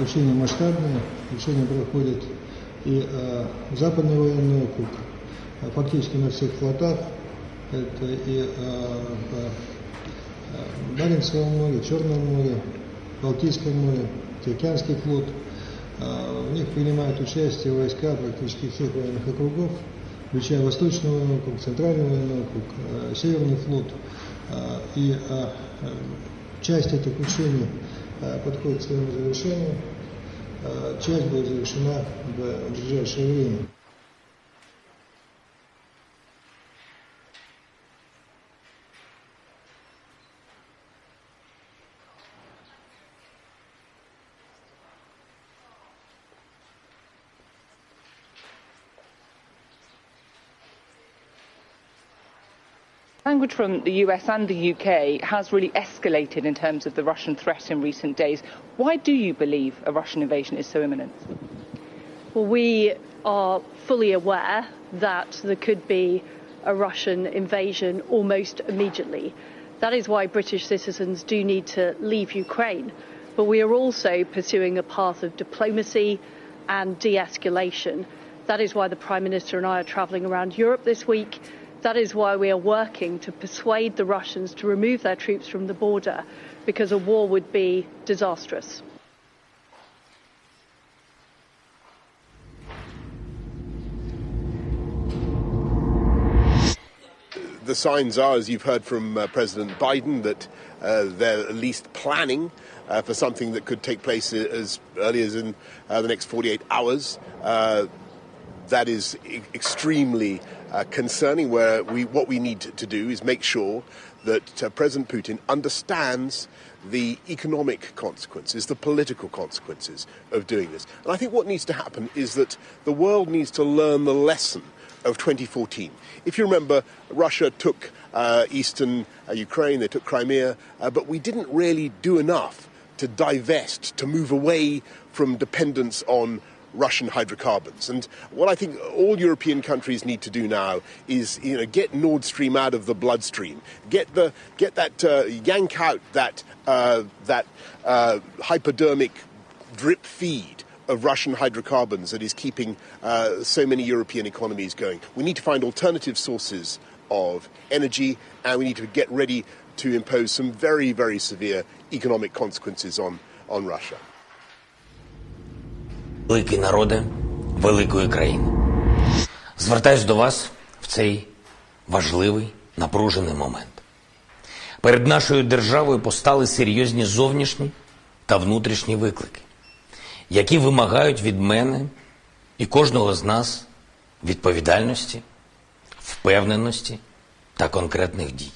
учения масштабные, учения проходят и Западный военный округ, фактически на всех флотах, это и Баренцевом море, Черном море, Балтийском море, Тихоокеанский флот. В них принимают участие войска практически всех военных округов, включая Восточный военный округ, Центральный военный округ, Северный флот. И часть этих учений подходит к своему завершению, часть будет завершена в ближайшее время. Language from the US and the UK has really escalated in terms of the Russian threat in recent days. Why do you believe a Russian invasion is so imminent? Well, we are fully aware that there could be a Russian invasion almost immediately. That is why British citizens do need to leave Ukraine. But we are also pursuing a path of diplomacy and de-escalation. That is why the Prime Minister and I are travelling around Europe this week. That is why we are working to persuade the Russians to remove their troops from the border, because a war would be disastrous. The signs are, as you've heard from President Biden, that they're at least planning for something that could take place as early as in the next 48 hours. That is extremely concerning, where what we need to do is make sure that President Putin understands the economic consequences, the political consequences of doing this. And I think what needs to happen is that the world needs to learn the lesson of 2014. If you remember, Russia took eastern Ukraine, they took Crimea, but we didn't really do enough to divest, to move away from dependence on Russian hydrocarbons. And what I think all European countries need to do now is, get Nord Stream out of the bloodstream, yank out that hypodermic drip feed of Russian hydrocarbons that is keeping so many European economies going. We need to find alternative sources of energy, and we need to get ready to impose some very, very severe economic consequences on Russia. Великий народе великої країни. Звертаюсь до вас в цей важливий, напружений момент. Перед нашою державою постали серйозні зовнішні та внутрішні виклики, які вимагають від мене і кожного з нас відповідальності, впевненості та конкретних дій.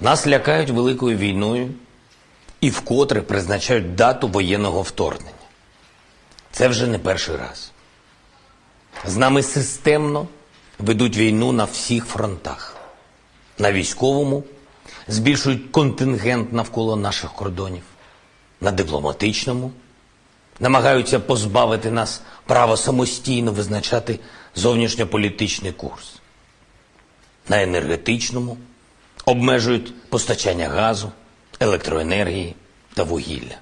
Нас лякають великою війною і вкотре призначають дату воєнного вторгнення. Це вже не перший раз. З нами системно ведуть війну на всіх фронтах. На військовому збільшують контингент навколо наших кордонів. На дипломатичному намагаються позбавити нас права самостійно визначати зовнішньополітичний курс. На енергетичному обмежують постачання газу, електроенергії та вугілля.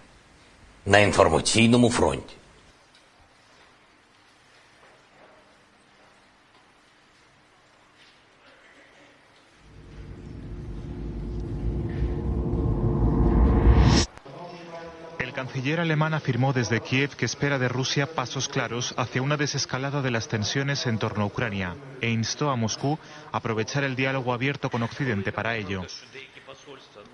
На інформаційному фронті El canciller alemán afirmó desde Kiev que espera de Rusia pasos claros hacia una desescalada de las tensiones en torno a Ucrania e instó a Moscú a aprovechar el diálogo abierto con Occidente para ello.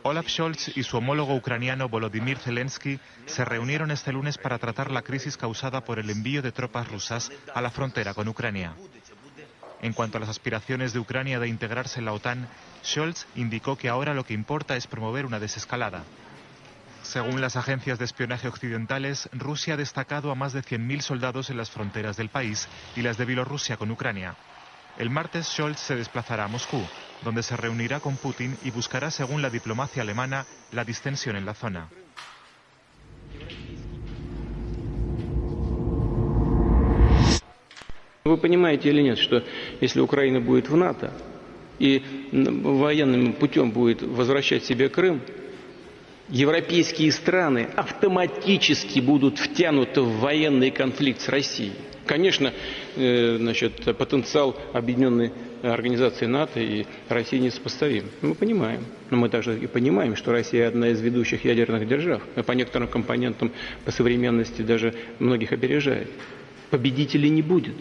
Olaf Scholz y su homólogo ucraniano Volodymyr Zelensky se reunieron este lunes para tratar la crisis causada por el envío de tropas rusas a la frontera con Ucrania. En cuanto a las aspiraciones de Ucrania de integrarse en la OTAN, Scholz indicó que ahora lo que importa es promover una desescalada. Según las agencias de espionaje occidentales, Rusia ha destacado a más de 100.000 soldados en las fronteras del país y las de Bielorrusia con Ucrania. El martes Scholz se desplazará a Moscú, donde se reunirá con Putin y buscará, según la diplomacia alemana, la distensión en la zona. Вы понимаете или нет, что если Украина будет в НАТО и военным путем будет возвращать себе Крым, европейские страны автоматически будут втянуты в военный конфликт с Россией. Конечно, потенциал объединенной организации НАТО и России несопоставим. Мы понимаем. Но мы также и понимаем, что Россия одна из ведущих ядерных держав. По некоторым компонентам по современности даже многих опережает. Победителей не будет.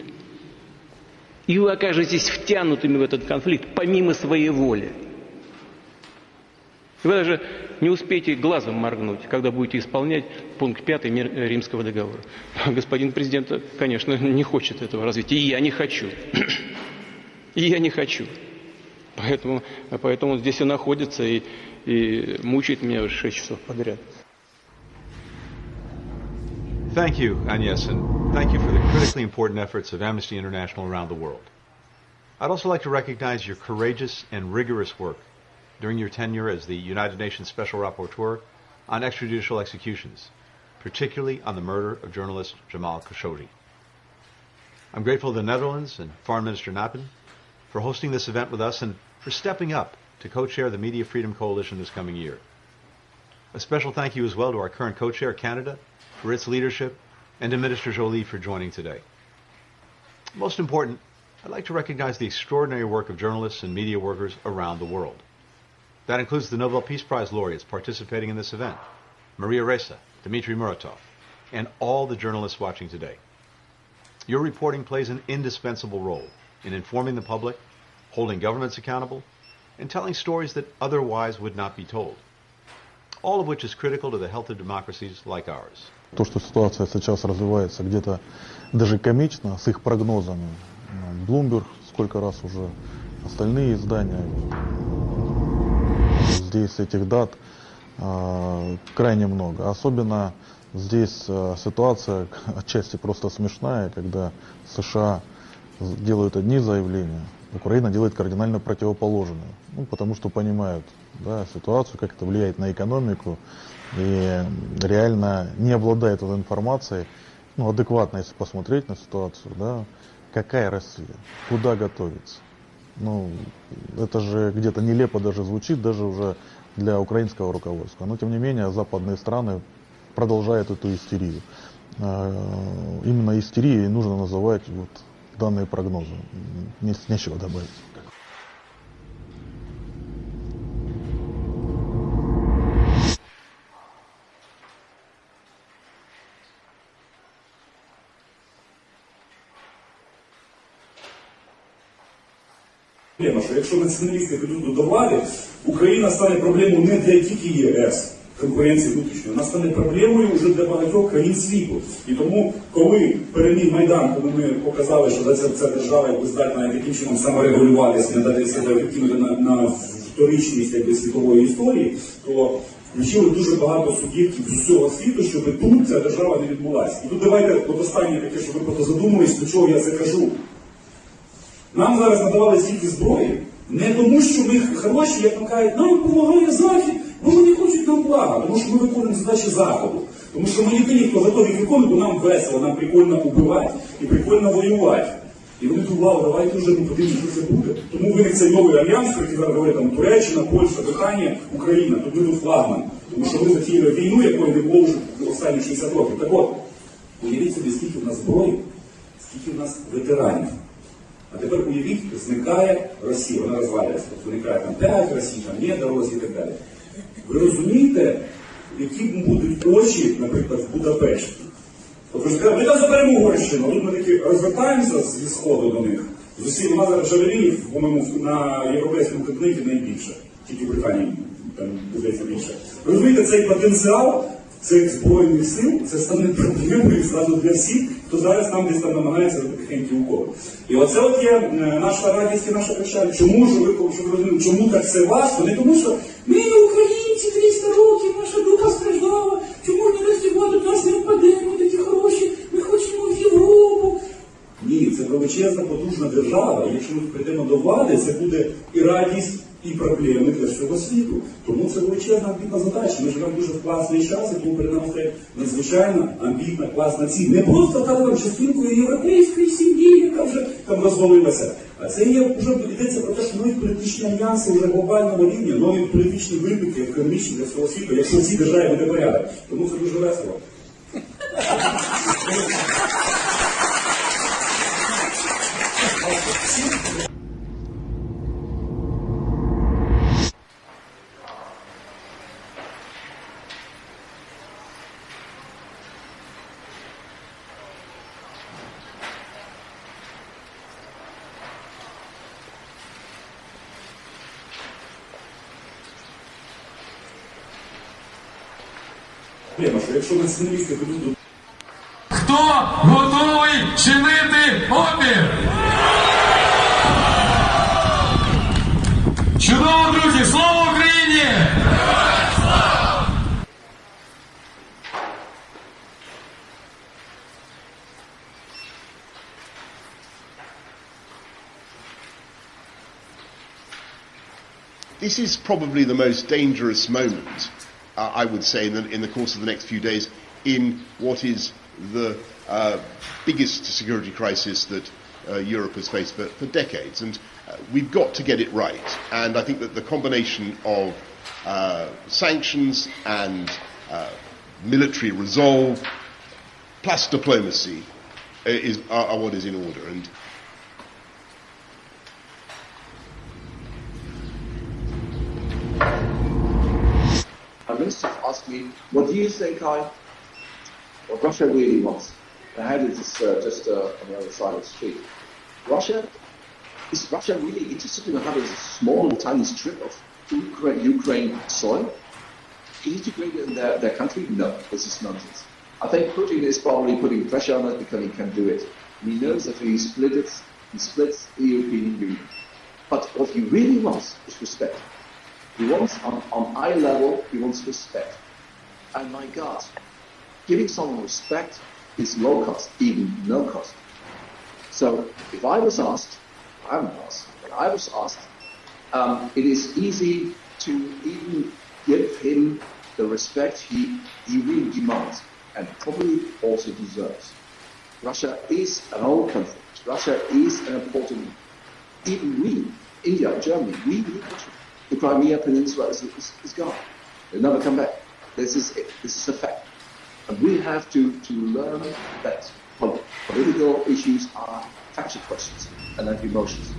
И вы окажетесь втянутыми в этот конфликт помимо своей воли. Вы даже не успеете глазом моргнуть, когда будете исполнять пункт 5 Римского договора. Господин президент, конечно, не хочет этого развития. И я не хочу. И я не хочу. Поэтому он здесь и находится, и мучает меня уже 6 часов подряд. Thank you, Agnes, and thank you for the critically important efforts of Amnesty International around the world. I'd also like to recognize your courageous and rigorous work during your tenure as the United Nations Special Rapporteur on extrajudicial executions, particularly on the murder of journalist Jamal Khashoggi. I'm grateful to the Netherlands and Foreign Minister Nappen for hosting this event with us and for stepping up to co-chair the Media Freedom Coalition this coming year. A special thank you as well to our current co-chair, Canada, for its leadership, and to Minister Joly for joining today. Most important, I'd like to recognize the extraordinary work of journalists and media workers around the world. That includes the Nobel Peace Prize laureates participating in this event, Maria Ressa, Dmitry Muratov, and all the journalists watching today. Your reporting plays an indispensable role in informing the public, holding governments accountable, and telling stories that otherwise would not be told, all of which is critical to the health of democracies like ours. То, что ситуация сейчас развивается где-то даже комично с их прогнозами. Bloomberg сколько раз уже, остальные издания. Здесь этих дат крайне много. Особенно здесь ситуация отчасти просто смешная, когда США делают одни заявления, Украина делает кардинально противоположные. Потому что понимают ситуацию, как это влияет на экономику, и реально не обладает этой информацией, адекватно, если посмотреть на ситуацию, какая Россия, куда готовится. Это же где-то нелепо даже звучит, даже уже для украинского руководства. Но тем не менее западные страны продолжают эту истерию. Именно истерией нужно называть данные прогнозы. Нечего добавить. Що якщо націоналісти підуть до влади, Україна стане проблемою не для тільки ЄС, конкуренції внутрішньої, вона стане проблемою вже для багатьох країн світу. І тому, коли переміг Майдан, коли ми показали, що ця держава якби здатна таким чином саморегулюватися, не дати себе викинути на вторичність світової історії, то включили дуже багато суб'єктів з усього світу, щоб тут ця держава не відбулася. І тут давайте останнє таке, щоб ви просто задумались, до чого я це кажу. Нам зараз надавали стільки зброї, не тому, що ми хороші, як кажуть, нам допомагає Захід, бо вони хочуть нам блага, тому що ми виконуємо задачі Заходу. Тому що ми єдині, хто готові виконувати, бо нам весело, нам прикольно убивати і прикольно воювати. І вони думали, вау, давайте вже подивимося, що це буде. Тому виник цей новий альянс, про який зараз говорять, Туреччина, Польща, Британія, Україна. Тут ми тут флагман. Тому що ми затіяли війну, якої не було вже останні 60 років. Так от, уявіть собі, скільки в нас зброї, скільки в нас ветеранів. А тепер уявіть, зникає Росія, вона розвалюється. Тобто виникає там 5 Росій, там є дорозі і так далі. Ви розумієте, які будуть очі, наприклад, в Будапешті? Тобто ви скажете, ми там за перемогорщину, а тут ми таки розвертаємося зі сходу до них. З усіх, у нас зараз джавелінів, по-моєму, на європейському континенті найбільше. Тільки в Британії там здається більше. Ви розумієте, цей потенціал цих збройних сил, це стане проблемою зразу для всіх, хто зараз нам десь там намагається робити хенькі уколи. І оце от є наша радість і наша печаль. Чому ж ви розумієте, чому так все важко? Не тому, що ми українці 300 років, наша духа страждала, чому не роздівати нас не впаде, ми такі хороші, ми хочемо в Європу. Ні, це величезна, потужна держава, і якщо ми прийдемо до влади, це буде і радість, і проблеми для всього світу. Тому це величезна амбітна задача. Ми живемо дуже в класний час, і тому перед нами стоїть надзвичайно амбітна, класна ціль. Не просто стати там частинкою європейської сім'ї, яка вже там розвалилася. А це є вже йдеться про те, що нові політичні альянси вже глобального рівня, нові політичні виклики, економічні для всього світу, якщо в цій державі буде порядок. Тому це дуже весело. Якщо націоналісти будуть до... Хто готовий чинити опір? Чудово, друзі! Слава Україні! This is probably the most dangerous moment, I would say, in the course of the next few days, in what is the biggest security crisis that Europe has faced for decades. And we've got to get it right. And I think that the combination of sanctions and military resolve plus diplomacy are what is in order. And Minister asked me, what do you think what Russia really wants? And I had it just on the other side of the street. Is Russia really interested in having a small, tiny strip of Ukraine soil? Integrated in their country? No, this is nonsense. I think Putin is probably putting pressure on it because he can do it. And he knows that if he splits the European Union. But what he really wants is respect. He wants, on eye level, he wants respect. And my God, giving someone respect is low cost, even no cost. So if I was asked, I'm asked, but I was asked, it is easy to even give him the respect he really demands and probably also deserves. Russia is an old country. Russia is an important, even we, India, Germany, we need Russia. The Crimea Peninsula is gone. It'll never come back. This is it. This is a fact. And we have to learn that political issues are factual questions and not emotions.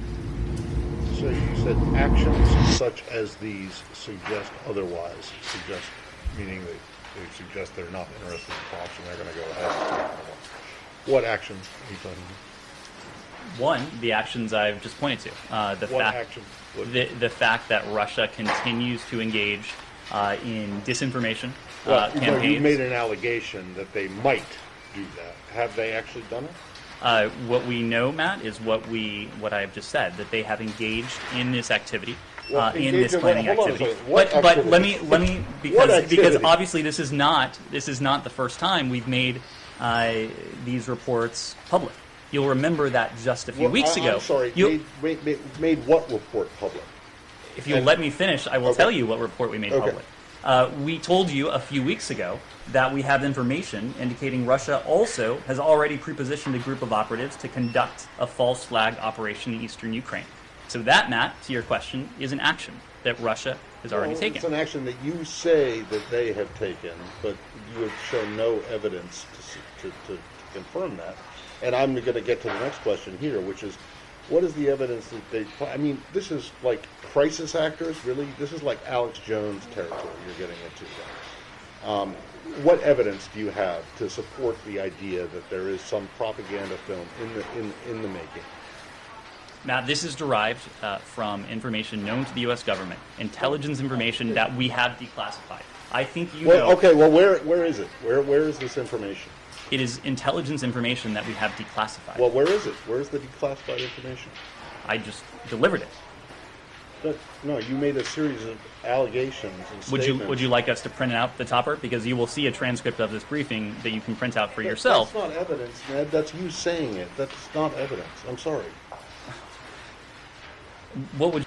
So you said actions such as these suggest otherwise, meaning they suggest they're not interested in talks and they're going to go ahead. What actions are you talking about? One, the actions I've just pointed to. The fact that Russia continues to engage in disinformation campaigns. You made an allegation that they might do that. Have they actually done it? What we know, Matt, is what I have just said, that they have engaged in this activity, in this planning activity. But let me because obviously this is not the first time we've made these reports public. You'll remember that just a few weeks ago. I'm sorry, made what report public? If you'll let me finish, I will tell you what report we made public. We told you a few weeks ago that we have information indicating Russia also has already prepositioned a group of operatives to conduct a false flag operation in eastern Ukraine. So that, Matt, to your question, is an action that Russia has already taken. It's an action that you say that they have taken, but you have shown no evidence to confirm that. And I'm going to get to the next question here, which is, what is the evidence that they... I mean, this is like crisis actors, really? This is like Alex Jones territory you're getting into. What evidence do you have to support the idea that there is some propaganda film in the making? Matt, this is derived from information known to the U.S. government, intelligence information that we have declassified. I think you know... Okay, well, where is it? Where is this information? It is intelligence information that we have declassified. Well, where is it? Where is the declassified information? I just delivered it. No, you made a series of allegations and statements. Would you like us to print out the topper? Because you will see a transcript of this briefing that you can print out for yourself. That's not evidence, Ned. That's you saying it. That's not evidence. I'm sorry. What would